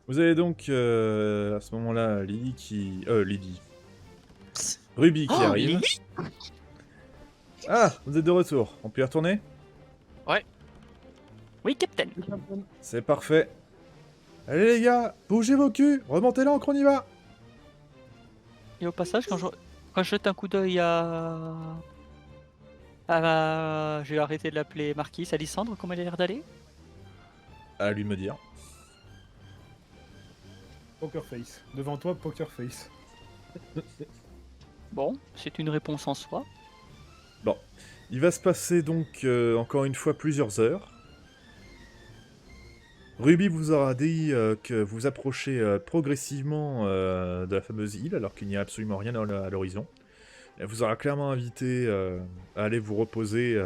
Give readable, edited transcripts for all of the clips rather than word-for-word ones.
Vous avez donc à ce moment-là Ruby qui Oh, arrive. Lily. Ah, vous êtes de retour. On peut y retourner? Ouais. Oui, Captain. C'est parfait. Allez les gars, bougez vos culs, remontez l'ancre, on y va. Et au passage, quand je jette un coup d'œil je vais arrêter de l'appeler Marquis, Alissandre, comment elle a l'air d'aller? À lui de me dire. Poker face. Devant toi, poker face. Bon, c'est une réponse en soi. Bon, il va se passer donc encore une fois plusieurs heures. Ruby vous aura dit que vous approchez progressivement de la fameuse île, alors qu'il n'y a absolument rien à l'horizon. Elle vous aura clairement invité à aller vous reposer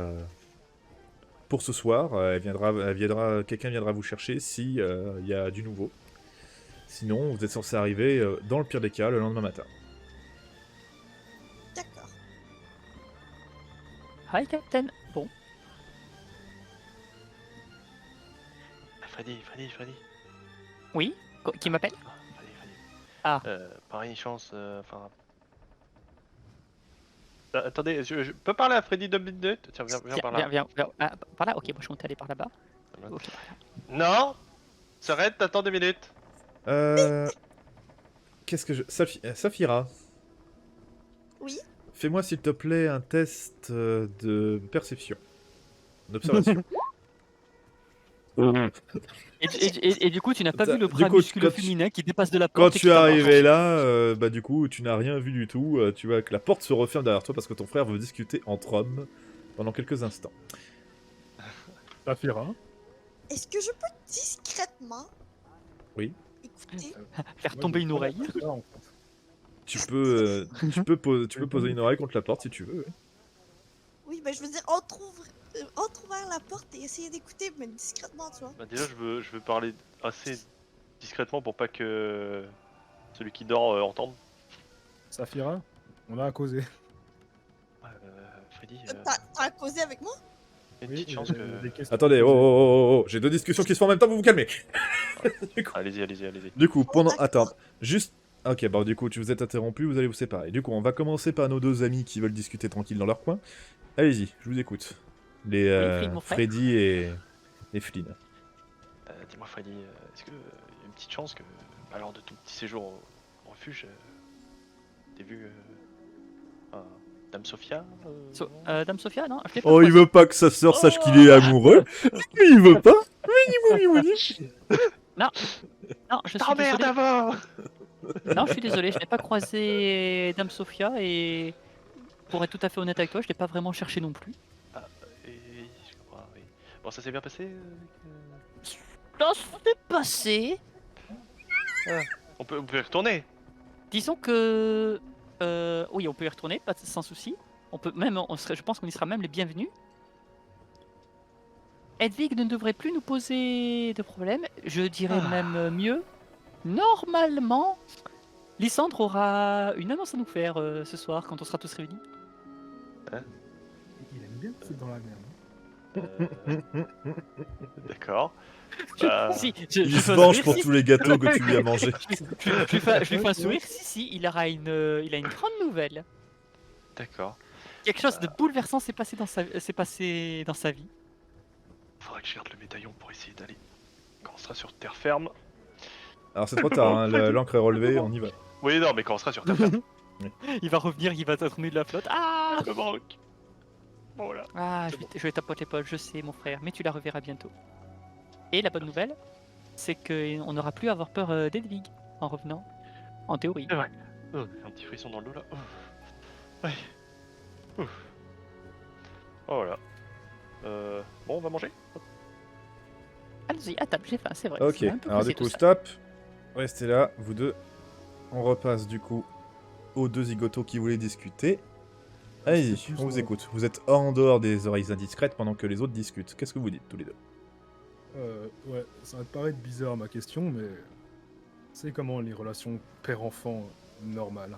pour ce soir. Quelqu'un viendra vous chercher si il y a du nouveau. Sinon, vous êtes censé arriver, dans le pire des cas, le lendemain matin. D'accord. Hi, Captain. Bon, Freddy. oui, qui m'appelle? Freddy. Ah. Pareil, chance, enfin... attendez, je peux parler à Freddy 2 minutes? Tiens, viens par là. Viens. Ah, par là? Ok, moi je comptais aller par là-bas. Ok. Non! S'arrête, t'attends 2 minutes. Qu'est-ce que je... Saphira, Oui. fais-moi s'il te plaît un test de perception. D'observation. Et du coup, tu n'as pas vu le Du bras coup, musculeux quand tu- féminin qui dépasse de la Quand porte et tu qui es t'embarque. arrivé là, bah du coup, tu n'as rien vu du tout. Tu vois que la porte se referme derrière toi parce que ton frère veut discuter entre hommes pendant quelques instants. Saphira. Est-ce que je peux discrètement Oui. écouter? Faire tomber une oreille. Là, en fait. Tu peux poser une oreille contre la porte si tu veux. Oui. Oui, ben je veux dire, entrouvrir la porte et essayer d'écouter, mais discrètement, tu vois. Bah déjà, je veux parler assez discrètement pour pas que celui qui dort entende. Saphira, on a à causer. Freddy, T'as causé avec moi? il y a une petite chance que... des questions Attendez, à poser. j'ai deux discussions qui se font en même temps, vous vous calmez. Allez-y. Du coup, pendant... d'accord. Attends, juste... Ok, bon du coup, tu vous êtes interrompu, vous allez vous séparer. Du coup, on va commencer par nos deux amis qui veulent discuter tranquille dans leur coin. Allez-y, je vous écoute. Les Freddy, mon frère. Freddy et Flynn. Dis-moi Freddy, est-ce qu'il y a une petite chance que, lors de ton petit séjour au refuge, t'aies vu Dame Sophia Dame Sophia, non, je l'ai pas Oh, il croisée. veut pas que sa sœur sache qu'il est amoureux. Il veut pas. Non, je suis T'emmerdes désolé. avant. Non, je suis désolé, je n'ai pas croisé Dame Sophia et pour être tout à fait honnête avec toi, je l'ai pas vraiment cherché non plus. Et je crois, oui. Bon, ça s'est bien passé Non, c'est passé. on peut y retourner. Disons que oui, on peut y retourner, pas sans souci. On peut même, je pense qu'on y sera même les bienvenus. Hedwig ne devrait plus nous poser de problème. Je dirais même mieux. Normalement, Lysandre aura une annonce à nous faire ce soir quand on sera tous réunis. Il aime bien c'est dans la merde. D'accord. Si, Il se fais un venge sourire, pour si, tous les gâteaux que tu lui as mangés. je lui fais un sourire. Si, il a une grande nouvelle. D'accord. Quelque chose de bouleversant s'est passé dans sa vie. Faudra que je garde le médaillon pour essayer d'aller. Quand on sera sur terre ferme. Alors c'est trop tard, hein, l'encre est relevée, on y va. Oui, non, mais quand on sera sur terre ferme. Il va revenir, il va tourner de la flotte. Ah, me manque. Voilà. je vais tapoter l'épaule, je sais mon frère, mais tu la reverras bientôt. Et la bonne nouvelle, c'est qu'on n'aura plus à avoir peur d'Edwig en revenant, en théorie. C'est vrai. Oh, un petit frisson dans le dos là. Oh. Ouais. Ouf. Oh voilà. Bon, on va manger. Allez-y, à table, j'ai faim, c'est vrai. Ok, Ça m'a un peu alors pressé du tout coup, ça. stop. Restez là, vous deux. On repasse du coup aux deux zigotos qui voulaient discuter. Allez-y, C'est plus on vous ça. écoute. Vous êtes en dehors des oreilles indiscrètes pendant que les autres discutent. Qu'est-ce que vous dites tous les deux? Ouais, ça va te paraître bizarre ma question, mais c'est comment les relations père-enfant normales.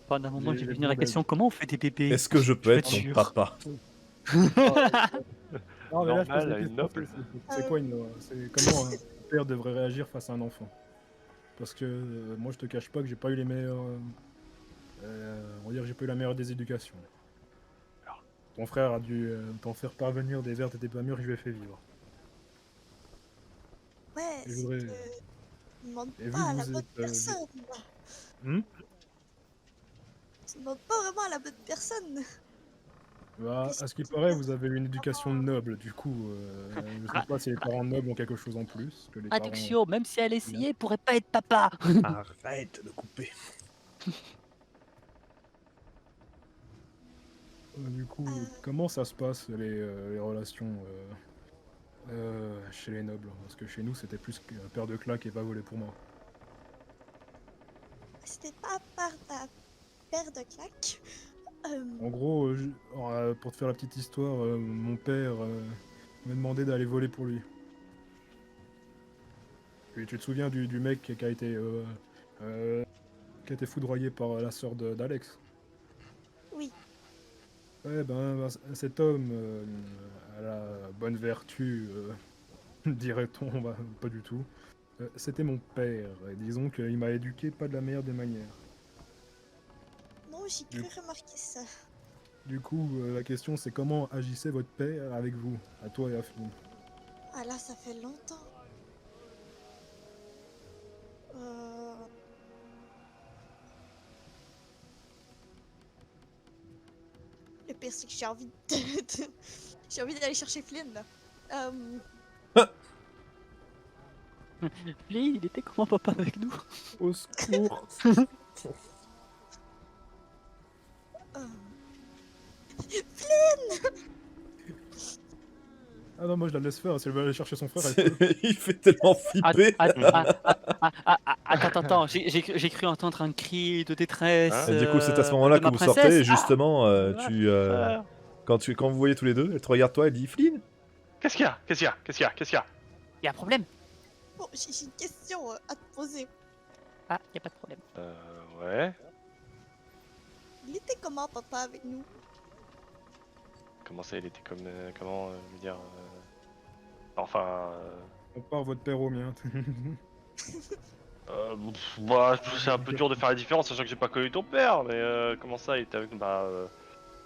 Pendant un moment, J'ai j'ai vu vu venir la la- question comment on fait des bébés. Est-ce que je peux Je être peux ton être papa? Non, mais là, je pose Normal, la une question, noble. c'est quoi une... C'est comment père devrait réagir face à un enfant. Parce que moi, je te cache pas que j'ai pas eu les meilleurs. On va dire que j'ai pas eu la meilleure des éducations. Alors. Ton frère a dû t'en faire parvenir des vertes et des pas mûres, je lui ai fait vivre. Ouais, Et je c'est voudrais. que... Tu demandes Et vu pas que à la vous bonne êtes. personne. Hmm. Tu demandes pas vraiment à la bonne personne. Bah, Qu'est-ce à ce qui que tu paraît, veux vous avez une éducation noble, du coup. Je sais Ra- pas si les ra- parents nobles ont quelque chose en plus que les parents. Réduction, même si elle Bien. essayait, pourrait pas être papa. Arrête de couper. Du coup, Euh, comment ça se passe les relations chez les nobles? Parce que chez nous, c'était plus qu'un père de claque et va voler pour moi. C'était pas par ta paire de claques. En gros, pour te faire la petite histoire, mon père m'a demandé d'aller voler pour lui. Puis tu te souviens du mec euh, qui a été foudroyé par la sœur d'Alex? Oui. Ouais, ben, cet homme a la bonne vertu, dirait-on, bah, pas du tout. C'était mon père, et disons qu'il m'a éduqué pas de la meilleure des manières. Non, j'ai Du, cru remarquer ça. du coup, la question c'est comment agissait votre père avec vous, à toi et à Flynn? Ah là, ça fait longtemps. Euh... Le pire, c'est que j'ai envie j'ai envie d'aller chercher Flynn, là. Lui, il était comment papa avec nous? Au secours. euh, Ah non, moi je la laisse faire, si elle veut aller chercher son frère, elle peut. Il fait tellement flipper. Attends, j'ai cru entendre un cri de détresse Et du coup, c'est à ce moment-là de que ma vous princesse. sortez, et justement, Ah, quand vous voyez tous les deux, elle te regarde toi, elle dit Flynn. Qu'est-ce qu'il y a? Qu'est-ce qu'il y a? Qu'est-ce qu'il y a? Qu'est-ce qu'il y a? y a un problème? Bon, j'ai une question à te poser. Ah, y a pas de problème. Ouais. Il était comment, papa, avec nous? Comment ça, il était comme. Comment je veux dire. Enfin. On part votre père au mien. Bah, c'est un peu dur de faire la différence, sachant que j'ai pas connu ton père, mais comment ça, il était avec nous? Bah.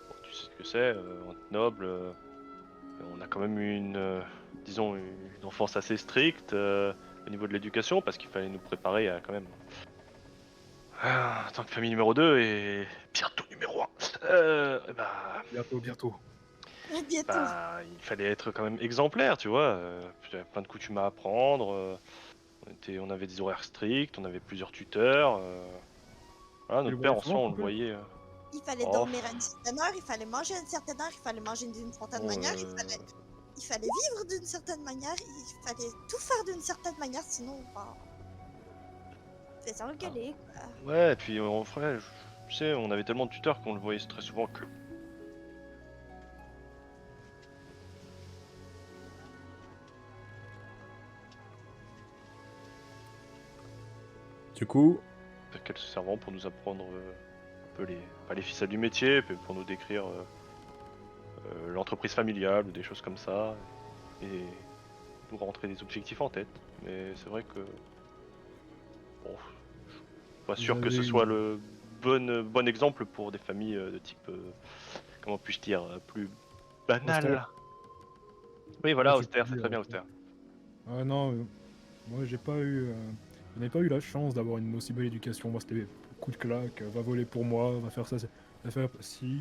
Bon, tu sais ce que c'est, on est noble. On a quand même eu disons, une enfance assez stricte au niveau de l'éducation, parce qu'il fallait nous préparer à quand même. En tant que famille numéro 2 et bientôt numéro 1. Bientôt. Bientôt. Bah, il fallait être quand même exemplaire, tu vois. J'avais plein de coutumes à apprendre. On avait des horaires stricts, on avait plusieurs tuteurs. Voilà, Tu le notre père voyais en soi, souvent, on ton le père? voyait. Il fallait Oh, dormir à une certaine heure, il fallait manger à une certaine heure, il fallait manger d'une certaine bon, manière, il fallait vivre d'une certaine manière, il fallait tout faire d'une certaine manière, sinon, bah, tu faisais engueuler, quoi. ouais, et puis en vrai, tu sais, on avait tellement de tuteurs qu'on le voyait très souvent que. Du coup, Qu'elles se servant pour nous apprendre un peu pas les ficelles du métier, mais pour nous décrire l'entreprise familiale ou des choses comme ça, et nous rentrer des objectifs en tête. Mais c'est vrai que bon, je suis pas sûr que ce soit le bon exemple pour des familles de type, comment puis-je dire, plus banal. Austère. Oui, voilà, Ouais, austère, c'est très bien austère. Ah non, moi je n'ai pas eu la chance d'avoir une aussi belle éducation. Moi c'était coup de claque, va voler pour moi, va faire ça, va faire ci.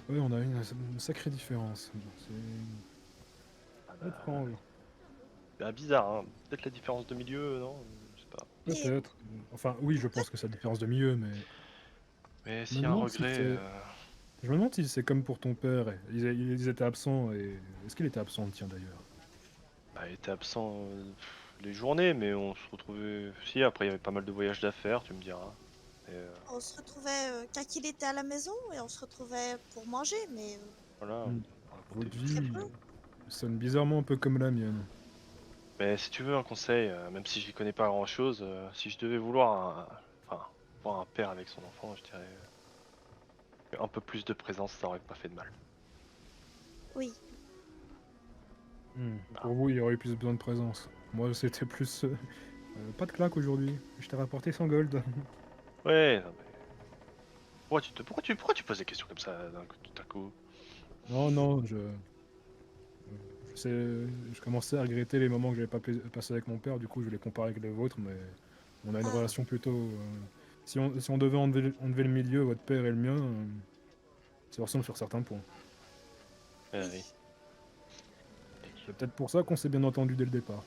Ouais, on a une sacrée différence. C'est étrange. Bizarre, hein. Peut-être la différence de milieu, non? Je sais pas. Peut-être. Enfin, oui, je pense que c'est la différence de milieu, mais Mais je me s'il y a un demande si regret. c'est- je me demande si c'est comme pour ton père. Ils étaient absents et est-ce qu'il était absent, tiens d'ailleurs? Bah, il était absent les journées, mais on se retrouvait. Si, après, il y avait pas mal de voyages d'affaires, tu me diras. Et, On se retrouvait quand il était à la maison et on se retrouvait pour manger, mais voilà, Hmm. on racontait Votre vite. très vie peu. sonne bizarrement un peu comme la mienne. Mais si tu veux un conseil, même si j'y connais pas grand chose, si je devais vouloir enfin, voir un père avec son enfant, je dirais un peu plus de présence, ça aurait pas fait de mal. Oui. Pour vous, il y aurait eu plus besoin de présence. Moi, c'était plus... pas de claque aujourd'hui. Je t'ai rapporté 100 gold. Ouais, non, mais... pourquoi tu poses des questions comme ça tout à coup? Non, non, je commençais à regretter les moments que j'avais pas passé avec mon père, du coup je les comparais avec les vôtres, mais on a une Ah. relation plutôt... si on devait enlever le milieu, votre père et le mien, ça ressemble sur certains points. Oui. C'est peut-être pour ça qu'on s'est bien entendu dès le départ.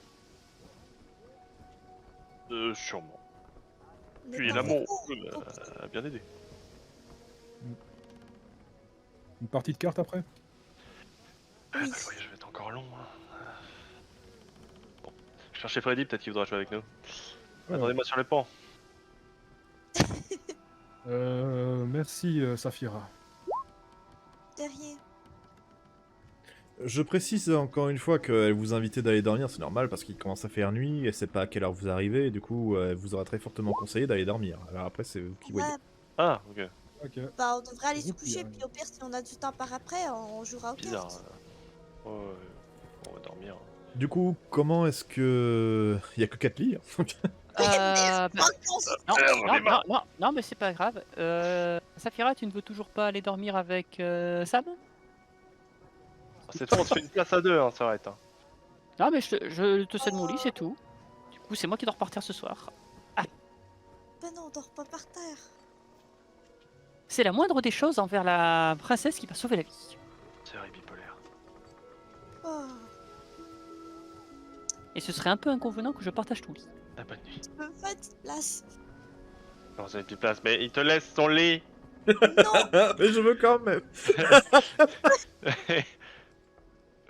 Sûrement. Mais Puis pas l'amour vraiment. a bien aidé. Une partie de cartes après? Ah, Oui. bah, le voyage va être encore long. Hein. Bon. Je cherchais Freddy, peut-être qu'il voudra jouer avec nous. Attendez-moi sur le pont. Merci Saphira. Derrière. Je précise encore une fois qu'elle vous invitait d'aller dormir, c'est normal parce qu'il commence à faire nuit, elle sait pas à quelle heure vous arrivez, et du coup elle vous aura très fortement conseillé d'aller dormir. Alors après c'est vous qui voyez. Ouais, Ah, ok. Ok. bah on devrait aller se Groupe, coucher, il y a- puis au pire, si on a du temps par après, on jouera aux Bizarre. cartes. Ouais, on va dormir. Du coup, comment est-ce que... Il y a que 4 lits Bah, Oh, non, on est mort. non, mais c'est pas grave. Saphira, tu ne veux toujours pas aller dormir avec Sam? Cette fois, on se fait une place à deux, hein, ça va être. Hein. Non, mais je te cède mon lit, c'est tout. Du coup, c'est moi qui dois repartir ce soir. Ben non, on dort pas par terre. C'est la moindre des choses envers la princesse qui m'a sauvé la vie. C'est vrai, bipolaire. Oh, Et ce serait un peu inconvenant que je partage ton lit. Ah, bonne nuit. tu me fais une place. Non, vous avez plus de place, mais il te laisse son lit. Non, Mais je veux quand même.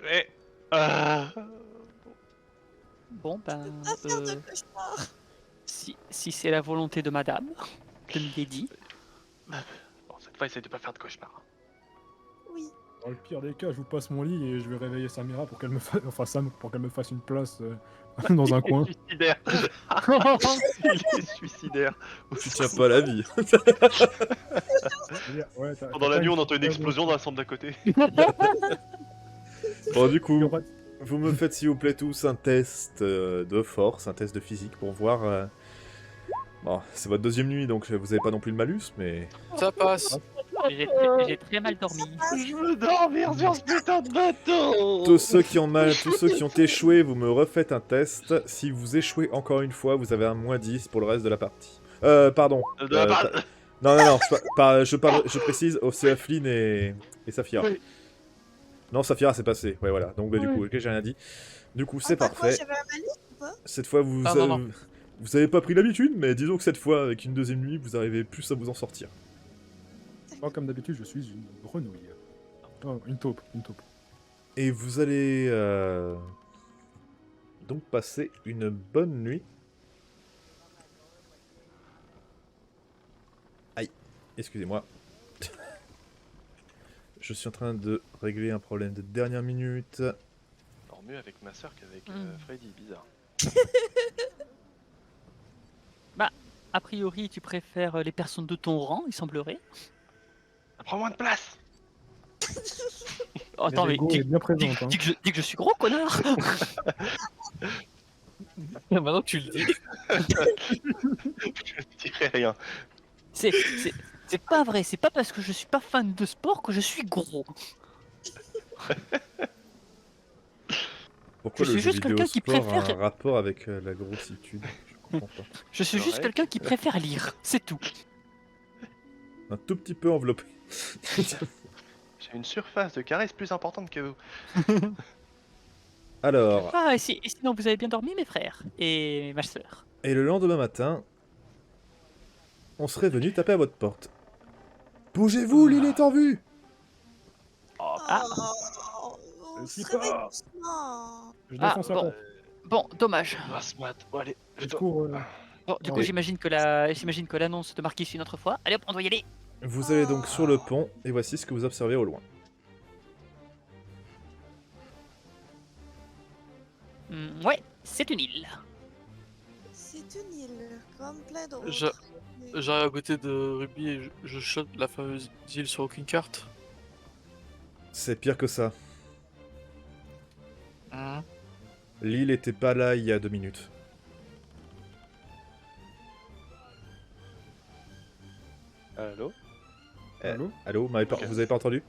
mais... Ah. Bon, ben, pas faire de cauchemar. si c'est la volonté de madame, je me l'ai dit. Bon, cette fois, essaye de pas faire de cauchemar. Oui. Dans le pire des cas, je vous passe mon lit et je vais réveiller Samira pour qu'elle me fasse... Enfin Sam, pour qu'elle me fasse une place dans un coin. Suicidaire. Il est suicidaire. Tu tiens pas la vie. Ouais, Pendant la nuit, on entend une explosion dans la chambre d'à côté. Bon du coup, Ouais. vous me faites s'il vous plaît tous un test de force, un test de physique pour voir... Bon, c'est votre deuxième nuit donc vous avez pas non plus le malus, mais... Ça passe. J'ai très mal dormi. Je veux dormir sur ce putain de bateau. Tous ceux qui ont échoué, vous me refaites un test. Si vous échouez encore une fois, vous avez un moins 10 pour le reste de la partie. Pardon. De la part- Non, je précise, OCF Lynn et Saphira. Oui. Non, Saphira, c'est passé. Ouais, voilà. Donc, bah, du coup, ok, j'ai rien dit. Du coup, c'est Ah, bah, quoi, parfait. j'avais un malus ou pas? Cette fois, vous Ah, non, non. vous avez pas pris l'habitude, mais disons que cette fois, avec une deuxième nuit, vous arrivez plus à vous en sortir. Moi, comme d'habitude, je suis une grenouille. Oh, une taupe, une taupe. Et vous allez donc passer une bonne nuit. Aïe, excusez-moi. Je suis en train de régler un problème de dernière minute. Dors mieux avec ma soeur qu'avec Freddy, bizarre. A priori, tu préfères les personnes de ton rang, il semblerait. Prends moins de place. Oh, attends, mais L'ego est bien présente. Hein. dis que je suis gros, connard. Maintenant que tu le dis. Je ne dirai rien. C'est pas vrai, c'est pas parce que je suis pas fan de sport que je suis gros. Pourquoi Je le suis jeu juste vidéo quelqu'un qui sport a préfère- un rapport avec la grossitude? Je comprends pas. Je suis juste Ouais. quelqu'un qui préfère lire, c'est tout. Un tout petit peu enveloppé. J'ai une surface de caresse plus importante que vous. Alors, Ah, et sinon vous avez bien dormi, mes frères et ma sœur. et le lendemain matin, on serait venu taper à votre porte. Bougez-vous, l'île est en vue! Ah. Oh, on Je suis se réveille pas. doucement. Je Ah, défonce la bon. porte. Bon, dommage. Ah, ce mat. Bon, allez. Je cours. Bon, du coup, Oui. j'imagine que l'annonce de Marquis une autre fois. Allez hop, on doit y aller. Vous allez donc sur le pont, et voici ce que vous observez au loin. Ouais, c'est une île. C'est une île, comme plein d'autres. Je- Mais- J'arrive à côté de Ruby et je shot la fameuse île sur aucune carte. C'est pire que ça. Hein. L'île était pas là il y a 2 minutes. Allô? Allô Allô, Ok. vous avez pas entendu?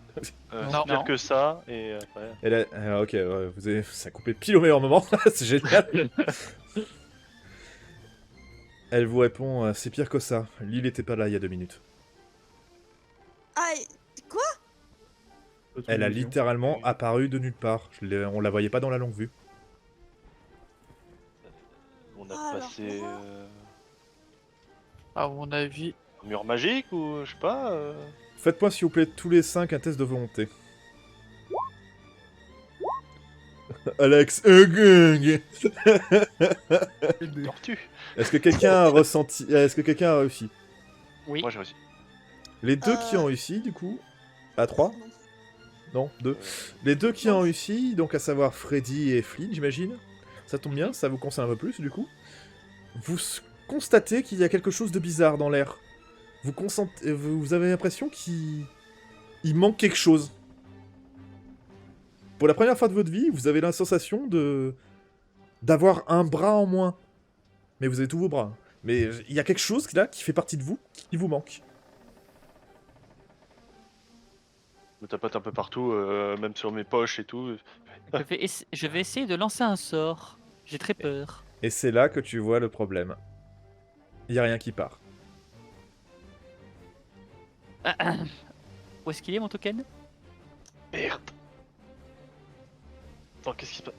Non. Pire Non. que ça, et après... Ok, ouais, ça a coupé pile au meilleur moment, c'est génial. Elle vous répond, c'est pire que ça. L'île était pas là il y a 2 minutes. Ah, quoi? Autre Elle a illusion. littéralement apparu de nulle part. On la voyait pas dans la longue vue. On a Ah, alors passé... là. À mon avis. un mur magique, ou je sais pas... Faites-moi s'il vous plaît tous les 5 un test de volonté. Alex, Tortue. est-ce que quelqu'un a ressenti, est-ce que quelqu'un a réussi? Oui. Moi j'ai réussi. Les deux qui ont réussi, du coup, à 3? Non, 2. Euh, Les deux qui Non. ont réussi, donc à savoir Freddy et Flynn, j'imagine. Ça tombe bien, ça vous concerne un peu plus, du coup. Vous constatez qu'il y a quelque chose de bizarre dans l'air. Vous avez l'impression qu'il manque quelque chose. Pour la première fois de votre vie, vous avez la sensation d'avoir un bras en moins. Mais vous avez tous vos bras. Mais il y a quelque chose là qui fait partie de vous, qui vous manque. Je me tapote un peu partout, même sur mes poches et tout. Je vais essayer de lancer un sort. J'ai très peur. Et c'est là que tu vois le problème. Il y a rien qui part. Où est-ce qu'il est, mon token? Merde. Attends, qu'est-ce qui se passe?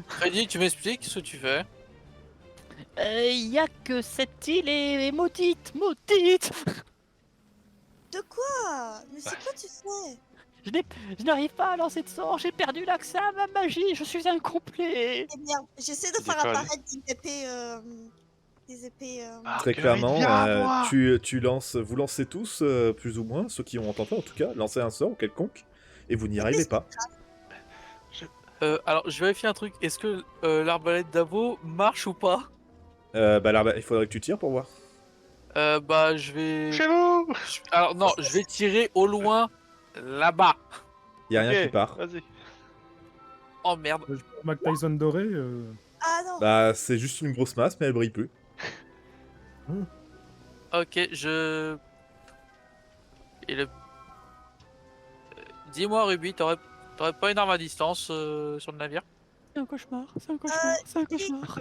Freddy, tu m'expliques ce que tu fais? Il y a que cette île est maudite, maudite. De quoi? Mais c'est quoi tu fais? Je n'arrive pas à lancer de sort, j'ai perdu l'accès à ma magie, je suis incomplet. Eh bien, j'essaie de C'est faire décolle. apparaître des épées. Très Marguerite, clairement, viens à moi. vous lancez tous, plus ou moins, ceux qui ont entendu en tout cas, lancez un sort quelconque, et vous n'y arrivez pas. Alors, je vérifie un truc. Est-ce que l'arbalète d'Avo marche ou pas? Il faudrait que tu tires pour voir. Bah, je vais. Chez vous. Alors, non, je vais tirer au loin là-bas. Il y a rien Ok, qui part. Vas-y. Oh merde. Mac Tyson doré. Ah non. Bah, c'est juste une grosse masse, mais elle brille plus. Ok, je. Et le. Dis-moi, Ruby, t'aurais pas une arme à distance sur le navire? C'est un cauchemar, c'est un cauchemar, c'est un cauchemar.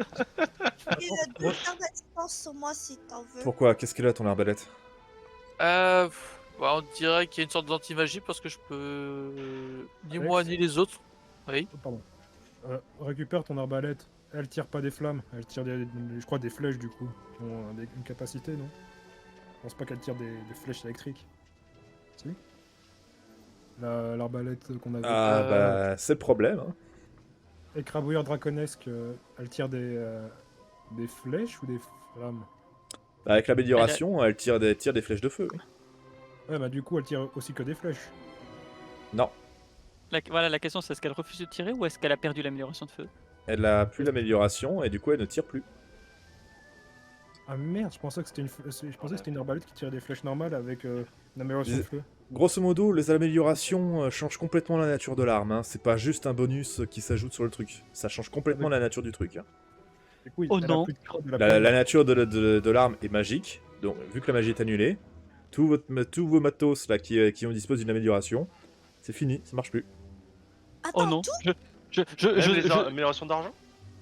Il a deux cartes à distance sur moi si t'en veux. Pourquoi? Qu'est-ce qu'elle a ton arbalète? Bah, on dirait qu'il y a une sorte d'anti-magie parce que je peux. Ni Alex moi ni les autres. Oui. Oh, pardon. Récupère ton arbalète. Elle tire pas des flammes, elle tire je crois des flèches du coup. Qui ont une capacité, non? Je pense pas qu'elle tire des flèches électriques. Si? L'arbalète qu'on avait. Ah, bah, c'est le problème. Hein. Écrabouilleur draconesque, elle tire des flèches ou des flammes? Avec l'amélioration, elle tire des flèches de feu. Oui. Ouais, bah du coup, elle tire aussi que des flèches. Non, Voilà, la question c'est est-ce qu'elle refuse de tirer ou est-ce qu'elle a perdu l'amélioration de feu? elle a plus l'amélioration, et du coup, elle ne tire plus. Ah merde, je pensais que c'était une arbalète qui tirait des flèches normales avec une amélioration de feu. Grosso modo, les améliorations changent complètement la nature de l'arme. Hein. C'est pas juste un bonus qui s'ajoute sur le truc. Ça change complètement la nature du truc. Hein. Du coup, Oh elle a non. plus de corde, elle a La plus de- nature de l'arme est magique. Donc, vu que la magie est annulée, tous vos matos là, qui disposent d'une amélioration, c'est fini, ça marche plus. Attends, Oh non, tout Même les améliorations d'argent.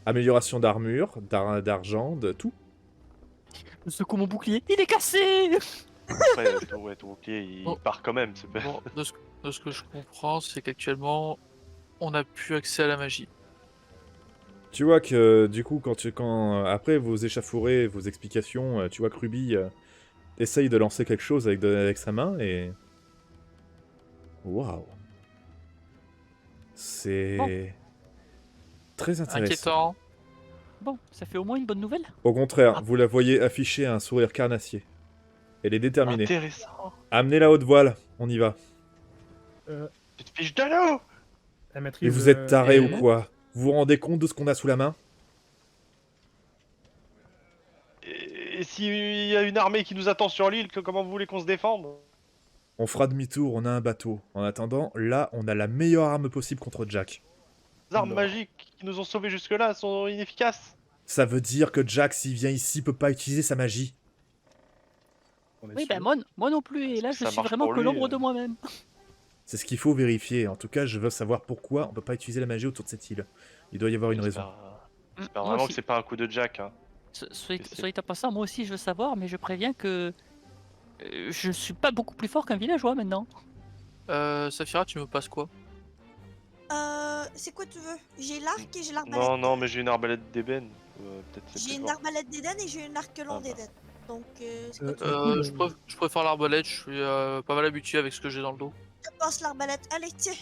Amélioration d'armure, d'argent, de tout. je secoue mon bouclier, il est cassé. Après, ton bouclier, il Bon. part quand même. C'est pas... Bon, de ce que je comprends, c'est qu'actuellement, on n'a plus accès à la magie. Tu vois que du coup, après vos échauffourées, vos explications, tu vois que Ruby essaye de lancer quelque chose avec sa main et. Waouh! C'est. Bon. Très intéressant. Inquiétant. Bon, ça fait au moins une bonne nouvelle. Au contraire, vous la voyez afficher un sourire carnassier. Elle est déterminée. Intéressant. Amenez la haute voile, on y va. Tu te fiches de l'eau. Elle Et maîtrise, vous êtes taré et- ou quoi? Vous vous rendez compte de ce qu'on a sous la main? Et s'il y a une armée qui nous attend sur l'île, comment vous voulez qu'on se défende? On fera demi-tour, on a un bateau. En attendant, là, on a la meilleure arme possible contre Jack. Les armes Non. magiques qui nous ont sauvés jusque-là sont inefficaces. Ça veut dire que Jack, s'il vient ici, peut pas utiliser sa magie. On est Oui, sûr. ben moi non plus, et là je Ça suis marche vraiment pour que lui, l'ombre de moi-même. C'est ce qu'il faut vérifier. En tout cas, je veux savoir pourquoi on peut pas utiliser la magie autour de cette île. Il doit y avoir une raison. J'espère Moi vraiment aussi. que c'est pas un coup de Jack. Hein. Soyez en passant, moi aussi je veux savoir, mais je préviens que je suis pas beaucoup plus fort qu'un villageois maintenant. Saphira, tu me passes quoi? C'est quoi tu veux? J'ai l'arc et j'ai l'arbalète. Non, mais j'ai une arbalète d'ébène. Peut-être c'est J'ai plus une fort. arbalète d'Éden et j'ai une arc long Ah bah. d'Éden. Donc, c'est quoi tu Euh, veux? Je préfère l'arbalète, je suis pas mal habitué avec ce que j'ai dans le dos. Je te passe l'arbalète. Allez, tiens.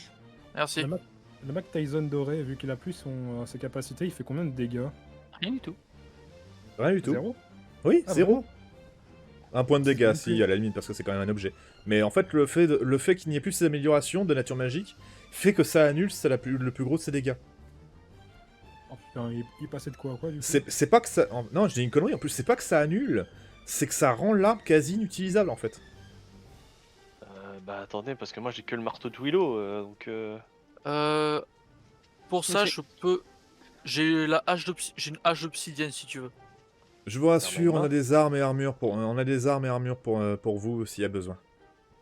Merci. Le Mac Tyson doré, vu qu'il a plus ses capacités, il fait combien de dégâts? Rien du tout. Rien du tout. 0? Oui, Ah, 0. vraiment? Un point de dégâts, même si, plus. à la limite, parce que c'est quand même un objet. Mais en fait, le fait qu'il n'y ait plus ces améliorations de nature magique fait que ça annule le plus gros de ses dégâts. Oh putain, il passait de quoi à quoi du coup? C'est pas que ça... Non, je dis une connerie, en plus, c'est pas que ça annule, c'est que ça rend l'arme quasi inutilisable, en fait. Bah attendez, parce que moi j'ai que le marteau de Willow, donc... Pour Mais ça, c'est- je peux. J'ai la j'ai une hache d'obsidienne si tu veux. Je vous rassure, on Clairement a des armes et armures pour vous s'il y a besoin.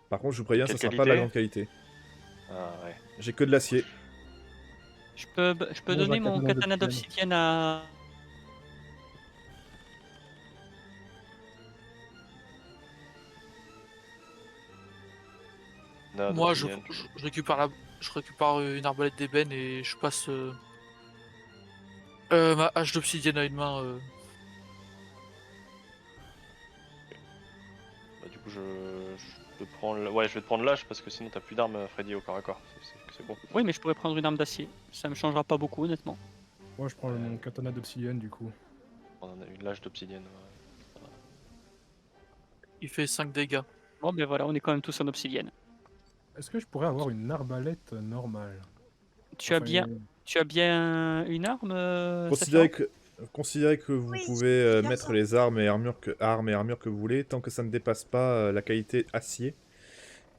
Par contre, je vous préviens, ça Quelle sera pas de la qualité grande qualité. Ah ouais. J'ai que de l'acier. Je peux Bon, donner bah, mon katana katana d'obsidienne. d'obsidienne à... Non, Moi, d'obsidienne. je récupère je récupère une arbalète d'ébène et je passe ma hache d'obsidienne à une main. Bah, du coup, je te prends ouais, je vais te prendre l'âge parce que sinon t'as plus d'armes, Freddy, au corps à corps. C'est bon. Oui, mais je pourrais prendre une arme d'acier. Ça me changera pas beaucoup, honnêtement. Moi je prends mon katana d'obsidienne du coup. On en a une lâche d'obsidienne. Ouais. Il fait 5 dégâts. Bon, ben voilà, on est quand même tous en obsidienne. Est-ce que je pourrais avoir une arbalète normale? Tu as Enfin, bien une arme, Considérez que vous Oui, pouvez c'est bien mettre ça. les armes et armures que vous voulez, tant que ça ne dépasse pas la qualité acier.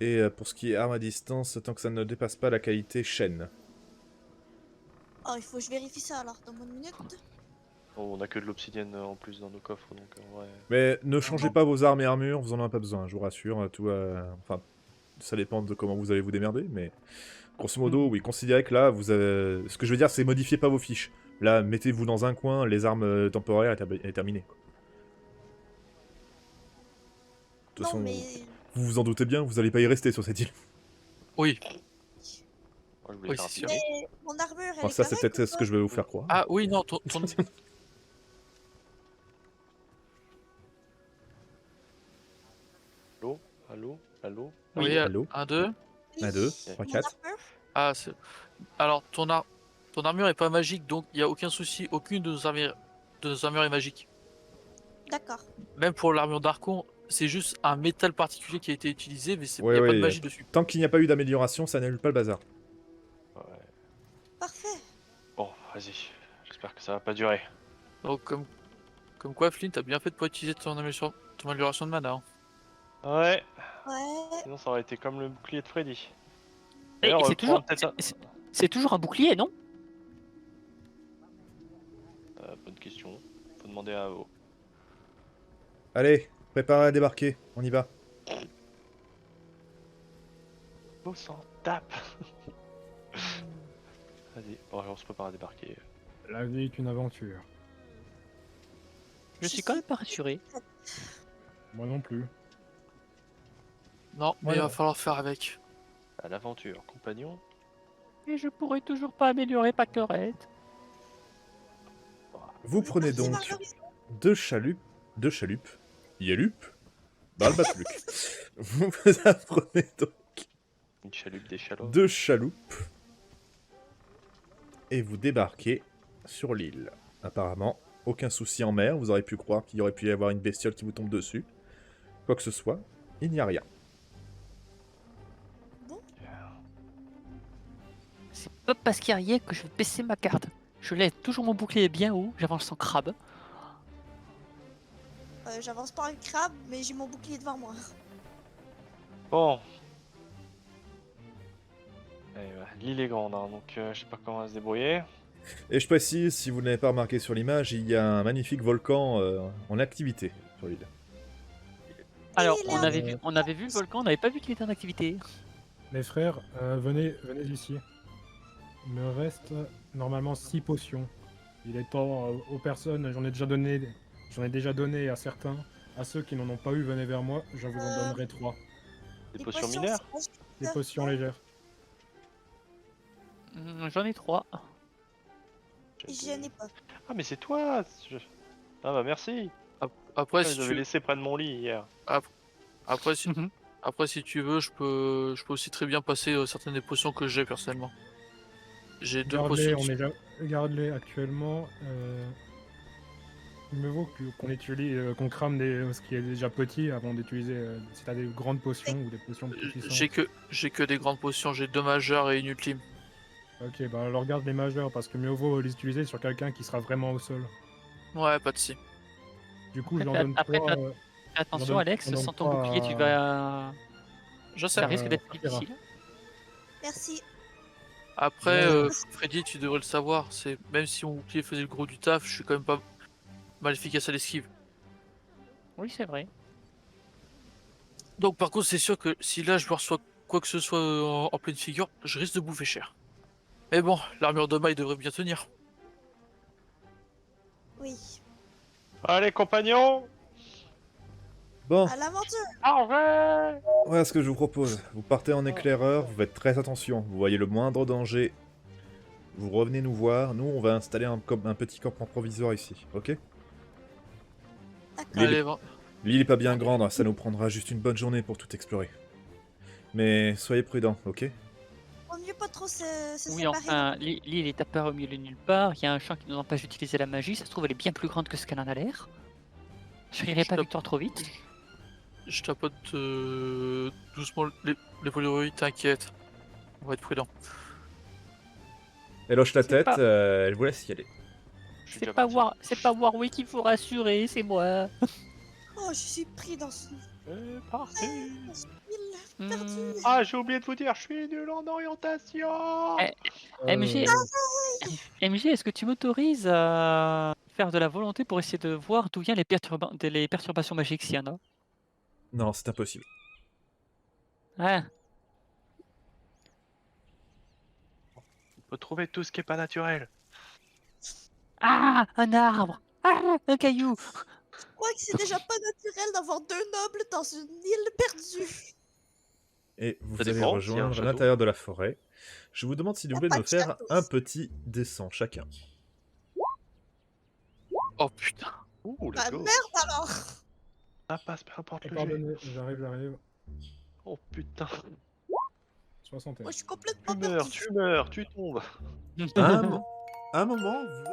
Et pour ce qui est arme à distance, tant que ça ne dépasse pas la qualité chaîne. Oh, il faut que je vérifie ça alors, dans une minute. Oh, on a que de l'obsidienne en plus dans nos coffres, donc ouais. Mais ne changez pas vos armes et armures, vous en avez pas besoin, je vous rassure. Tout, enfin, ça dépend de comment vous allez vous démerder, mais grosso modo, oui, considérez que là, vous avez... Ce que je veux dire, c'est modifiez pas vos fiches. Là, mettez-vous dans un coin, les armes temporaires est terminé. Quoi. De toute Non, façon, mais. vous vous en doutez bien, vous allez pas y rester sur cette île. Oui. Moi, je voulais Oui, faire un c'est petit- sûr. Mais mon armure, elle Enfin, est ça, c'est correcte peut-être ou ce pas? que je vais vous faire croire. Ah oui, non, Allô Oui, allô 1, 2. Oui, 1, 2, mon 3, 4. armure. Ah, alors, ton armure est pas magique, donc il n'y a aucun souci, aucune de nos armures est magique. D'accord. Même pour l'armure d'Archon, c'est juste un métal particulier qui a été utilisé, mais il Ouais, n'y a pas ouais, de magie dessus. Tant qu'il n'y a pas eu d'amélioration, ça n'annule pas le bazar. Ouais. Parfait. Bon, vas-y. J'espère que ça va pas durer. Donc, comme quoi, Flynn, t'as bien fait de pas utiliser ton amélioration de mana. Hein. Ouais, Ouais. sinon ça aurait été comme le bouclier de Freddy. Et D'ailleurs, c'est toujours, prends peut-être un- c'est toujours un bouclier, non? bonne question. Faut demander à AO. Allez, préparez à débarquer, on y va. Oh, s'en tape. Vas-y, bon, on se prépare à débarquer. La vie est une aventure. Je suis quand même pas rassuré. Moi non plus. Non, mais Ouais, il va non. falloir faire avec. À l'aventure, compagnon. Et je pourrais toujours pas améliorer Packerette. Vous prenez Merci, donc Marguerite. deux chaloupes, Yalup, Balbatluc. Vous apprenez donc Une chalupe d'échalote. 2 chaloupes et vous débarquez sur l'île. Apparemment, aucun souci en mer, vous auriez pu croire qu'il y aurait pu y avoir une bestiole qui vous tombe dessus. Quoi que ce soit, il n'y a rien. C'est pas parce qu'il y a rien que je vais baisser ma garde. Je laisse toujours mon bouclier bien haut, j'avance sans crabe. J'avance pas un crabe, mais j'ai mon bouclier devant moi. Bon, L'île est grande, hein, donc je sais pas comment se débrouiller. Et je précise, si vous ne l'avez pas remarqué sur l'image, il y a un magnifique volcan en activité sur l'île. Alors, il est on avait vu le volcan, on n'avait pas vu qu'il était en activité. Les frères, venez ici. Il me reste normalement 6 potions. Il est temps aux personnes, j'en ai déjà donné à certains. À ceux qui n'en ont pas eu, venez vers moi, je vous en donnerai 3. Des Les potions mineures. c'est magique, Des ça. potions légères. J'en ai 3. Je n'ai pas. Ah, mais c'est toi Ah bah merci. Après, Je si les avais tu... laissés près de mon lit hier. Après, si... Après, si tu veux, je peux aussi très bien passer certaines des potions que j'ai personnellement. J'ai 2 Garde-les, potions. garde-les actuellement. Il me vaut qu'on utilise, qu'on crame ce qui est déjà petit avant d'utiliser. Si t'as des grandes potions ou des potions plus puissantes. J'ai que des grandes potions, j'ai 2 majeures et une ultime. Ok, bah alors garde les majeures parce que mieux vaut les utiliser sur quelqu'un qui sera vraiment au sol. Ouais, pas de si. Du coup, j'en Après, donne après, 3. Attention, Alex, sans ton bouclier, tu vas. Je sais. Ça risque d'être ça ira. difficile. Merci. Après, Ouais. Freddy, tu devrais le savoir, c'est même si mon bouclier faisait le gros du taf, je suis quand même pas mal efficace à l'esquive. Oui, c'est vrai. Donc par contre, c'est sûr que si là je me reçois quoi que ce soit en pleine figure, je risque de bouffer cher. Mais bon, l'armure de maille devrait bien tenir. Oui. Allez, compagnons. Bon, À l'aventure. Au revoir. voilà ce que je vous propose. Vous partez en éclaireur, vous faites très attention. Vous voyez le moindre danger, vous revenez nous voir. Nous, on va installer un petit campement provisoire ici, ok? D'accord. L'île Allez, est... va. l'île est pas bien grande, ça nous prendra juste une bonne journée pour tout explorer. Mais soyez prudents, ok? Vaut mieux pas trop se Oui, séparer. enfin, l'île est à part au milieu de nulle part. Il y a un champ qui nous empêche d'utiliser la magie. Ça se trouve, elle est bien plus grande que ce qu'elle en a l'air. Je rirai pas Je Victor trop vite. Je tapote doucement les voleries, t'inquiète. On va être prudent. Elle hoche la C'est tête, pas- elle vous laisse y aller. Je suis C'est déjà pas, parti. c'est pas Warwick qu'il faut rassurer, c'est moi. Oh, je suis pris dans ce C'est parti. île Hmm, perdue. Ah, j'ai oublié de vous dire, je suis nul en orientation. MG, MG, est-ce que tu m'autorises à faire de la volonté pour essayer de voir d'où viennent les perturbations magiques s'il y en a? Non, c'est impossible. Ah, On peut trouver tout ce qui est pas naturel. ah, un arbre. Ah, un caillou. Je crois que c'est déjà pas naturel d'avoir 2 nobles dans une île perdue. Et vous Ça allez dépend, s'il y a un rejoindre château. l'intérieur de la forêt. Je vous demande s'il vous Y a plaît de pas me de faire château un ici. petit dessin chacun. Oh putain. Ouh, Bah let's go. merde alors. Ça passe, peu importe le jet. Pardonnez, j'arrive. Oh putain. 61. Moi je suis complètement Tu perdue. meurs, tu tombes. À un moment, vous...